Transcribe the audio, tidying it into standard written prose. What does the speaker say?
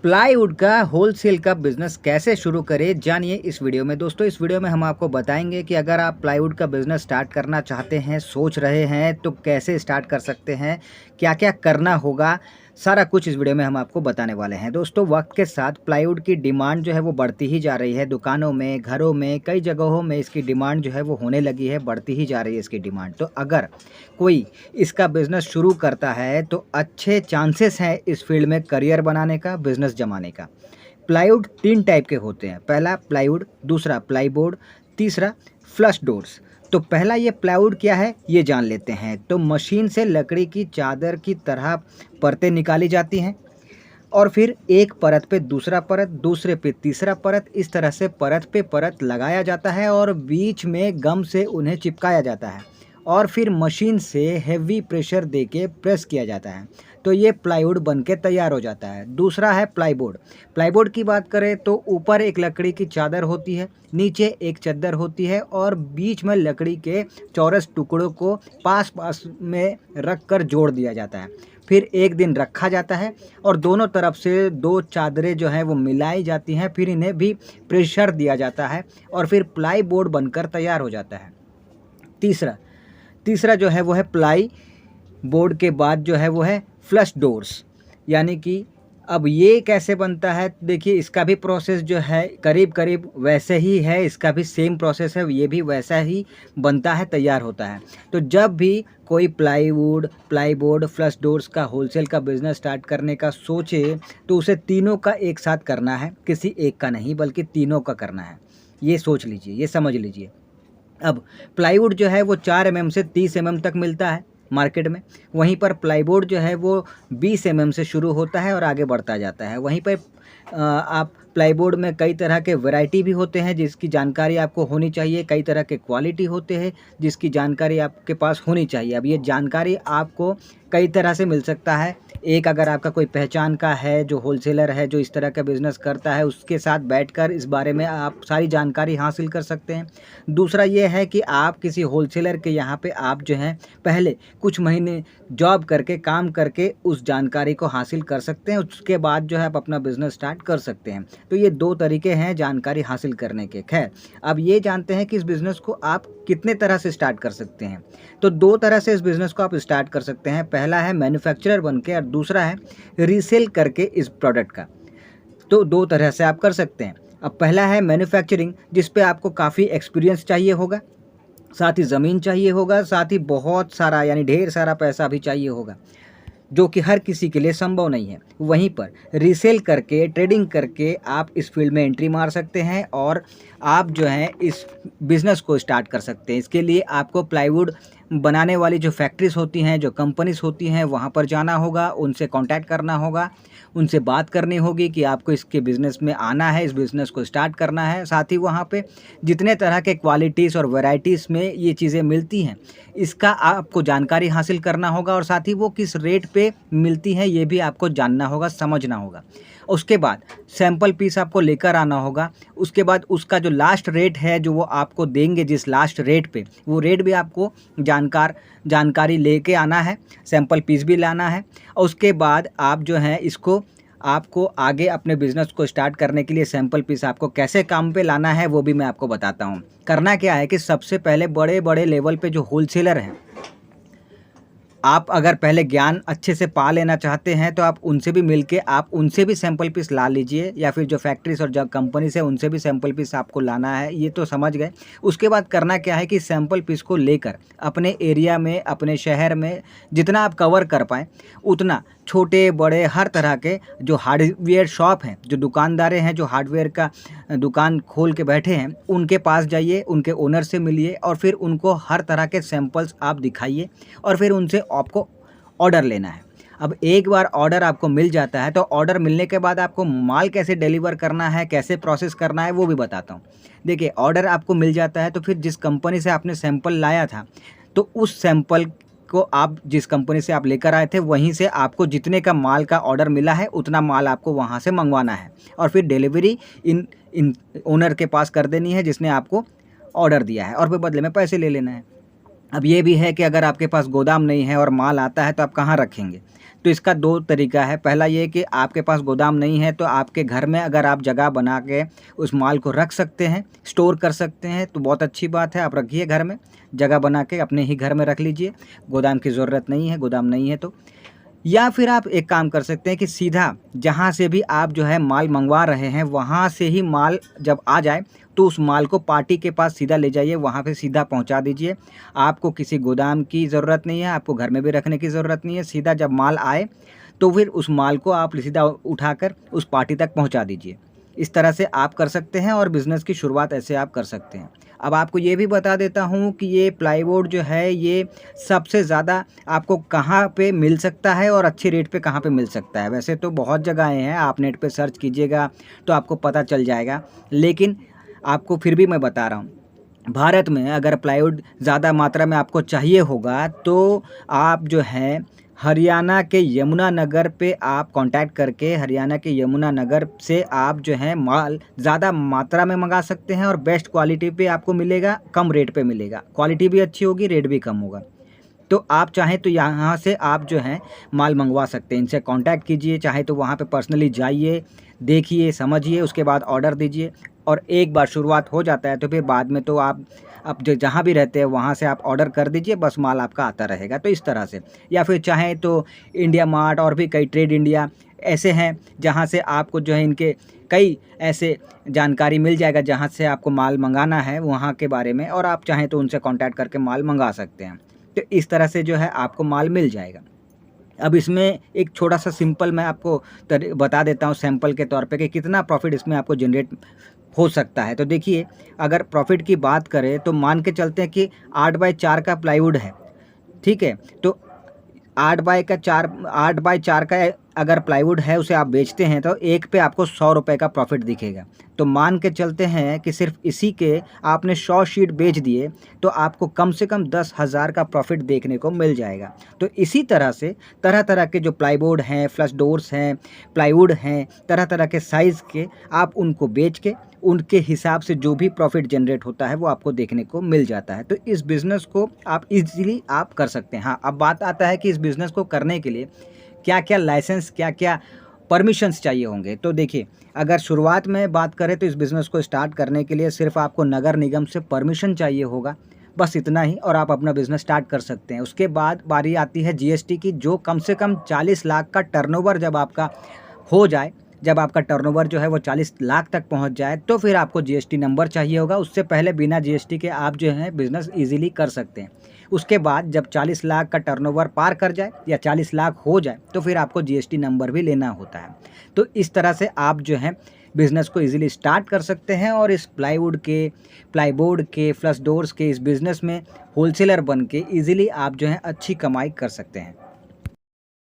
Plywood का wholesale का business कैसे शुरू करें, जानिए इस वीडियो में। दोस्तों, इस वीडियो में हम आपको बताएंगे कि अगर आप प्लाईवुड का बिज़नेस स्टार्ट करना चाहते हैं, सोच रहे हैं, तो कैसे स्टार्ट कर सकते हैं, क्या-क्या करना होगा, सारा कुछ इस वीडियो में हम आपको बताने वाले हैं। दोस्तों, वक्त के साथ प्लाईवुड की डिमांड जो है वो बढ़ती ही जा रही है। दुकानों में, घरों में, कई जगहों में इसकी डिमांड जो है वो होने लगी है, बढ़ती ही जा रही है इसकी डिमांड। तो अगर कोई इसका बिज़नेस शुरू करता है तो अच्छे चांसेस हैं इस फील्ड में करियर बनाने का, बिज़नेस जमाने का। प्लाईवुड 3 टाइप के होते हैं। पहला प्लाईवुड, दूसरा प्लाईबोर्ड, तीसरा फ्लश डोर्स। तो पहला ये प्लाईवुड क्या है ये जान लेते हैं। तो मशीन से लकड़ी की चादर की तरह परतें निकाली जाती हैं और फिर एक परत पे दूसरा परत, दूसरे पे तीसरा परत, इस तरह से परत पे परत लगाया जाता है और बीच में गम से उन्हें चिपकाया जाता है और फिर मशीन से हेवी प्रेशर देके प्रेस किया जाता है। तो ये प्लाईवुड बनके तैयार हो जाता है। दूसरा है प्लाईबोर्ड। प्लाईबोर्ड की बात करें तो ऊपर एक लकड़ी की चादर होती है, नीचे एक चद्दर होती है और बीच में लकड़ी के चौरस टुकड़ों को पास पास में रख कर जोड़ दिया जाता है। फिर एक दिन रखा जाता है और दोनों तरफ से 2 चादरें जो हैं वो मिलाई जाती हैं, फिर इन्हें भी प्रेशर दिया जाता है और फिर प्लाई बोर्ड बनकर तैयार हो जाता है। तीसरा जो है वो है प्लाई बोर्ड के बाद जो है वो है फ्लश डोर्स। यानी कि अब ये कैसे बनता है, देखिए इसका भी प्रोसेस जो है करीब करीब वैसे ही है, इसका भी सेम प्रोसेस है, ये भी वैसा ही बनता है, तैयार होता है। तो जब भी कोई प्लाईवुड, प्लाईबोर्ड, फ्लश डोर्स का होलसेल का बिज़नेस स्टार्ट करने का सोचे तो उसे तीनों का एक साथ करना है, किसी एक का नहीं बल्कि तीनों का करना है। ये सोच लीजिए, ये समझ लीजिए। अब प्लाईवुड जो है वो 4 mm से 30 mm तक मिलता है मार्केट में। वहीं पर प्लाईबोर्ड जो है वो 20 mm से शुरू होता है और आगे बढ़ता जाता है। वहीं पर आप प्लाईबोर्ड में कई तरह के वैरायटी भी होते हैं जिसकी जानकारी आपको होनी चाहिए, कई तरह के क्वालिटी होते हैं जिसकी जानकारी आपके पास होनी चाहिए। अब ये जानकारी आपको कई तरह से मिल सकता है। एक, अगर आपका कोई पहचान का है जो होलसेलर है, जो इस तरह का बिज़नेस करता है, उसके साथ बैठकर इस बारे में आप सारी जानकारी हासिल कर सकते हैं। दूसरा ये है कि आप किसी होलसेलर के यहाँ पे आप जो हैं पहले कुछ महीने जॉब करके, काम करके उस जानकारी को हासिल कर सकते हैं। उसके बाद जो है आप अपना बिज़नेस स्टार्ट कर सकते हैं। तो ये 2 तरीके हैं जानकारी हासिल करने के। खैर, अब ये जानते हैं कि इस बिज़नेस को आप कितने तरह से स्टार्ट कर सकते हैं। तो 2 तरह से इस बिज़नेस को आप स्टार्ट कर सकते हैं। पहला है मैन्युफैक्चरर बन के और दूसरा है रीसेल करके इस प्रोडक्ट का। तो 2 तरह से आप कर सकते हैं। अब पहला है मैन्युफैक्चरिंग, जिस पे आपको काफ़ी एक्सपीरियंस चाहिए होगा, साथ ही ज़मीन चाहिए होगा, साथ ही बहुत सारा यानी ढेर सारा पैसा भी चाहिए होगा, जो कि हर किसी के लिए संभव नहीं है। वहीं पर रीसेल करके, ट्रेडिंग करके आप इस फील्ड में एंट्री मार सकते हैं और आप जो है इस बिज़नेस को स्टार्ट कर सकते हैं। इसके लिए आपको प्लाईवुड बनाने वाली जो फैक्ट्रीज़ होती हैं, जो कंपनीज़ होती हैं, वहाँ पर जाना होगा, उनसे कॉन्टैक्ट करना होगा, उनसे बात करनी होगी कि आपको इसके बिज़नेस में आना है, इस बिज़नेस को स्टार्ट करना है। साथ ही वहाँ पे जितने तरह के क्वालिटीज़ और वैराइटीज़ में ये चीज़ें मिलती हैं, इसका आपको जानकारी हासिल करना होगा और साथ ही वो किस रेट पे मिलती हैं ये भी आपको जानना होगा, समझना होगा। उसके बाद सैंपल पीस आपको लेकर आना होगा। उसके बाद उसका जो लास्ट रेट है जो वो आपको देंगे, जिस लास्ट रेट पे, वो रेट भी आपको जानकारी लेके आना है, सैंपल पीस भी लाना है। और उसके बाद आप जो हैं इसको आपको आगे अपने बिज़नेस को स्टार्ट करने के लिए सैंपल पीस आपको कैसे काम पे लाना है वो भी मैं आपको बताता हूँ। करना क्या है कि सबसे पहले बड़े-बड़े लेवल पे जो होलसेलर हैं, आप अगर पहले ज्ञान अच्छे से पा लेना चाहते हैं तो आप उनसे भी मिलके आप उनसे भी सैंपल पीस ला लीजिए, या फिर जो फैक्ट्रीज और जो कंपनी से उनसे भी सैंपल पीस आपको लाना है, ये तो समझ गए। उसके बाद करना क्या है कि सैंपल पीस को लेकर अपने एरिया में, अपने शहर में जितना आप कवर कर पाएँ उतना छोटे बड़े हर तरह के जो हार्डवेयर शॉप हैं, जो दुकानदारें हैं, जो हार्डवेयर का दुकान खोल के बैठे हैं, उनके पास जाइए, उनके ओनर से मिलिए और फिर उनको हर तरह के सैंपल्स आप दिखाइए और फिर उनसे आपको ऑर्डर लेना है। अब एक बार ऑर्डर आपको मिल जाता है तो ऑर्डर मिलने के बाद आपको माल कैसे डिलीवर करना है, कैसे प्रोसेस करना है वो भी बताता हूँ। देखिए, ऑर्डर आपको मिल जाता है तो फिर जिस कंपनी से आपने सैंपल लाया था तो उस सैंपल को आप जिस कंपनी से आप लेकर आए थे वहीं से आपको जितने का माल का ऑर्डर मिला है उतना माल आपको वहाँ से मंगवाना है और फिर डिलीवरी इन ओनर के पास कर देनी है जिसने आपको ऑर्डर दिया है और फिर बदले में पैसे ले लेना है। अब ये भी है कि अगर आपके पास गोदाम नहीं है और माल आता है तो आप कहाँ रखेंगे, तो इसका 2 तरीका है। पहला ये कि आपके पास गोदाम नहीं है तो आपके घर में अगर आप जगह बना के उस माल को रख सकते हैं, स्टोर कर सकते हैं तो बहुत अच्छी बात है। आप रखिए घर में, जगह बना के अपने ही घर में रख लीजिए, गोदाम की ज़रूरत नहीं है, गोदाम नहीं है तो। या फिर आप एक काम कर सकते हैं कि सीधा जहाँ से भी आप जो है माल मंगवा रहे हैं वहाँ से ही माल जब आ जाए तो उस माल को पार्टी के पास सीधा ले जाइए, वहाँ पे सीधा पहुँचा दीजिए। आपको किसी गोदाम की ज़रूरत नहीं है, आपको घर में भी रखने की ज़रूरत नहीं है। सीधा जब माल आए तो फिर उस माल को आप सीधा उठाकर उस पार्टी तक पहुँचा दीजिए। इस तरह से आप कर सकते हैं और बिज़नेस की शुरुआत ऐसे आप कर सकते हैं। अब आपको ये भी बता देता हूँ कि ये प्लाईवुड जो है ये सबसे ज़्यादा आपको कहाँ पे मिल सकता है और अच्छे रेट पे कहाँ पे मिल सकता है। वैसे तो बहुत जगहें हैं, आप नेट पे सर्च कीजिएगा तो आपको पता चल जाएगा, लेकिन आपको फिर भी मैं बता रहा हूँ। भारत में अगर प्लाईवुड ज़्यादा मात्रा में आपको चाहिए होगा तो आप जो है हरियाणा के यमुनानगर पे आप कांटेक्ट करके हरियाणा के यमुनानगर से आप जो है माल ज़्यादा मात्रा में मंगा सकते हैं और बेस्ट क्वालिटी पे आपको मिलेगा, कम रेट पे मिलेगा। क्वालिटी भी अच्छी होगी, रेट भी कम होगा। तो आप चाहें तो यहाँ से आप जो है माल मंगवा सकते हैं, इनसे कांटेक्ट कीजिए। चाहे तो वहाँ पे पर्सनली जाइए, देखिए, समझिए, उसके बाद ऑर्डर दीजिए। और एक बार शुरुआत हो जाता है तो फिर बाद में तो आप अब जो जहाँ भी रहते हैं वहाँ से आप ऑर्डर कर दीजिए, बस माल आपका आता रहेगा। तो इस तरह से, या फिर चाहें तो इंडिया मार्ट और भी कई ट्रेड इंडिया ऐसे हैं जहाँ से आपको जो है इनके कई ऐसे जानकारी मिल जाएगा जहाँ से आपको माल मंगाना है वहाँ के बारे में, और आप चाहें तो उनसे कॉन्टैक्ट करके माल मंगा सकते हैं। तो इस तरह से जो है आपको माल मिल जाएगा। अब इसमें एक छोटा-सा सिंपल मैं आपको बता देता हूँ सैंपल के तौर पे कि कितना प्रॉफ़िट इसमें आपको जनरेट हो सकता है। तो देखिए, अगर प्रॉफ़िट की बात करें तो मान के चलते हैं कि 8x4 का प्लाईवुड है, ठीक है? तो 8x4 का अगर प्लाईवुड है उसे आप बेचते हैं तो एक पे आपको 100 रुपये का प्रॉफ़िट दिखेगा। तो मान के चलते हैं कि सिर्फ इसी के आपने 100 शीट बेच दिए तो आपको कम से कम 10,000 का प्रॉफ़िट देखने को मिल जाएगा। तो इसी तरह से तरह-तरह के जो प्लाईबोर्ड हैं, फ्लश डोर्स हैं, प्लाईवुड हैं, तरह-तरह के साइज़ के आप उनको बेच के उनके हिसाब से जो भी प्रॉफ़िट जनरेट होता है वो आपको देखने को मिल जाता है। तो इस बिज़नेस को आप ईज़िली आप कर सकते हैं। हाँ, अब बात आता है कि इस बिज़नेस को करने के लिए क्या-क्या लाइसेंस, क्या-क्या परमिशंस चाहिए होंगे। तो देखिए, अगर शुरुआत में बात करें तो इस बिज़नेस को स्टार्ट करने के लिए सिर्फ़ आपको नगर निगम से परमिशन चाहिए होगा, बस इतना ही, और आप अपना बिज़नेस स्टार्ट कर सकते हैं। उसके बाद बारी आती है जीएसटी की, जो कम से कम 40 लाख का टर्नओवर जब आपका हो जाए, जब आपका टर्नओवर जो है वो 40 लाख तक पहुंच जाए तो फिर आपको जीएसटी नंबर चाहिए होगा। उससे पहले बिना जीएसटी के आप जो है बिज़नेस ईज़िली कर सकते हैं। उसके बाद जब 40 लाख का टर्नओवर पार कर जाए या 40 लाख हो जाए तो फिर आपको जीएसटी नंबर भी लेना होता है। तो इस तरह से आप जो है बिज़नेस को ईज़िली स्टार्ट कर सकते हैं और इस प्लाईबोर्ड के, फ्लश डोर्स के इस बिज़नेस में होलसेलर बन के ईज़िली आप जो है अच्छी कमाई कर सकते हैं।